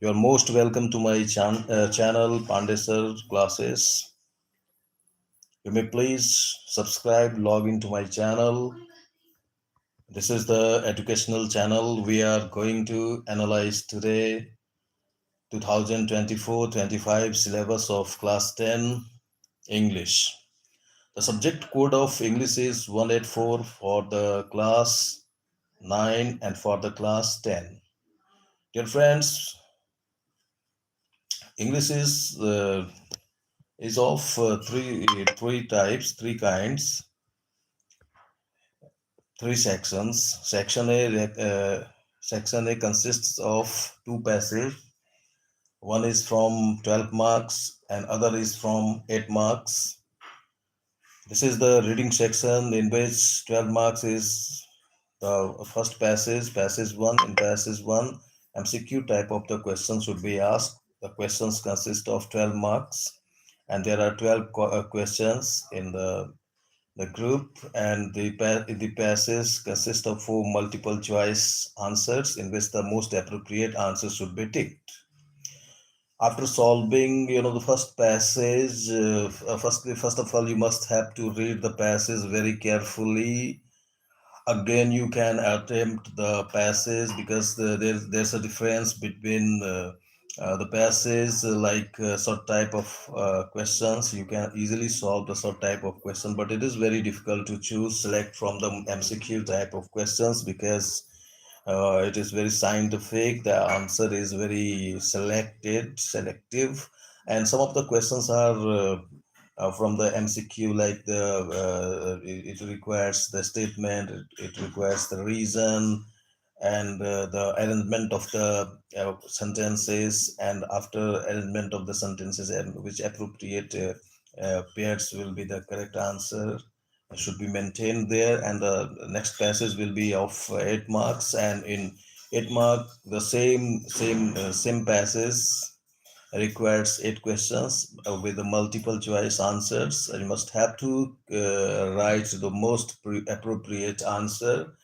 You are most welcome to my channel, Pandey Sir Classes. You may please subscribe, log into my channel. This is the educational channel. We are going to analyze today 2024-25 syllabus of class 10 English. The subject code of English is 184 for the class 9 and for the class 10. Dear friends, English is of three types, three kinds, three sections. Section A consists of two passages. One is from 12 marks and other is from 8 marks. This is the reading section in which 12 marks is the first passage 1. In passage 1, MCQ type of the questions should be asked. The questions consist of 12 marks and there are 12 questions in the group, and the passage consists of 4 multiple choice answers in which the most appropriate answer should be ticked. After solving, the first passage, first of all, you must have to read the passage very carefully. Again, you can attempt the passage because there's a difference between the passage, like sort type of questions. You can easily solve the sort type of question, but it is very difficult to select from the MCQ type of questions because it is very scientific. The answer is very selective, and some of the questions are from the MCQ, like it requires the statement, it requires the reason, and the arrangement of the sentences, and after arrangement of the sentences, and which appropriate pairs will be the correct answer should be maintained there. And the next passage will be of 8 marks, and in 8 mark the same passage requires 8 questions with the multiple choice answers. You must have to write the most appropriate answer.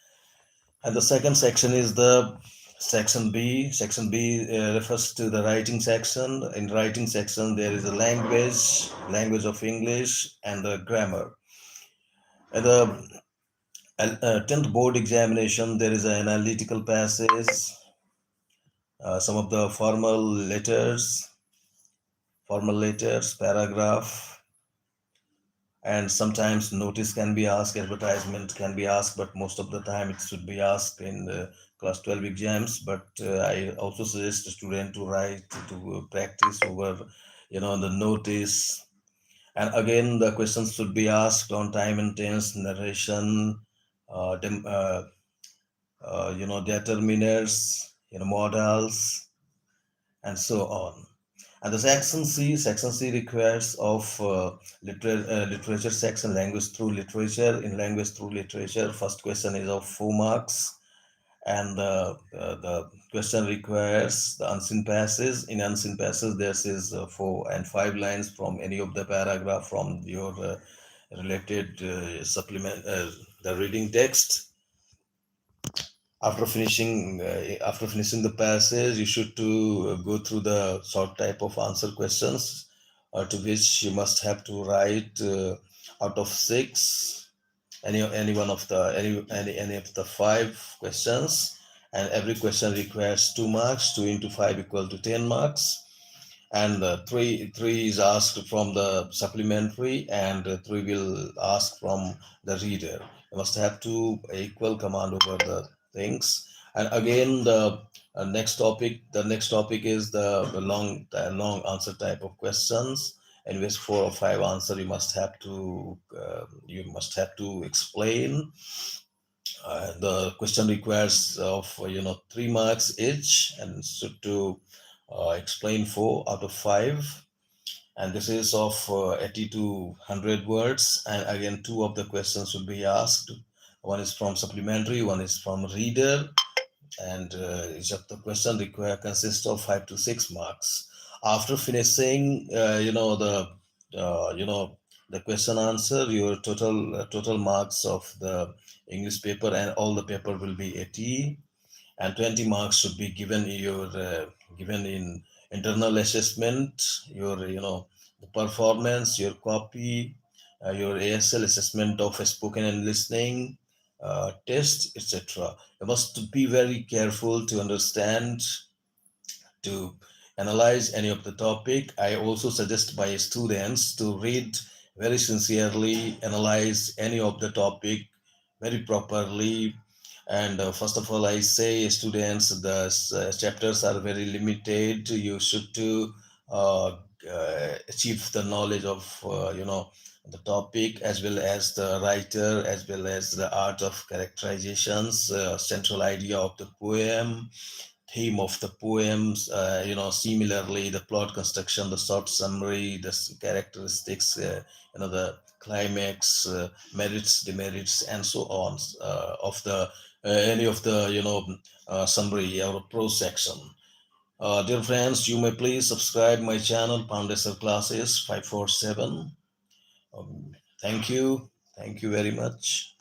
And the second section is the section B. Section B refers to the writing section. In writing section, there is a language of English, and the grammar. And the 10th board examination, there is an analytical passage, some of the formal letters, paragraph, and sometimes notice can be asked, advertisement can be asked, but most of the time it should be asked in the class 12 exams. But I also suggest the student to write, to practice over, the notice. And again, the questions should be asked on time and tense, narration, determiners, modals, and so on. And the section C requires of literature section, language through literature. In language through literature, first question is of 4 marks, and the question requires the unseen passage. In unseen passage, there is 4 and 5 lines from any of the paragraph from your related supplement, the reading text. After finishing the passage, you should to go through the short type of answer questions, to which you must have to write out of 6 any one of the any of the 5 questions, and every question requires 2 marks. 2 into 5 equal to 10 marks, and three is asked from the supplementary, and 3 will ask from the reader. You must have to equal command over the things. And again, the next topic is the long answer type of questions, in which 4 or 5 answer you must have to explain. The question requires of 3 marks each, and so to explain 4 out of 5, and this is of 80 to 100 words. And again, 2 of the questions should be asked. One is from supplementary, one is from reader, and each of the question consists of 5 to 6 marks. After finishing the question answer, your total marks of the English paper and all the paper will be 80, and 20 marks should be given your given in internal assessment, your the performance, your copy, your ASL assessment of spoken and listening test, etc. You must be very careful to understand, to analyze any of the topic. I also suggest my students to read very sincerely, analyze any of the topic very properly. And first of all, I say students, the chapters are very limited. You should to achieve the knowledge of the topic, as well as the writer, as well as the art of characterizations, central idea of the poem, theme of the poems, similarly the plot construction, the short summary, the characteristics, the climax, merits, demerits, and so on, of the any of the summary or prose section. Dear friends, you may please subscribe my channel, Pandey Sir Classes 547. Thank you very much.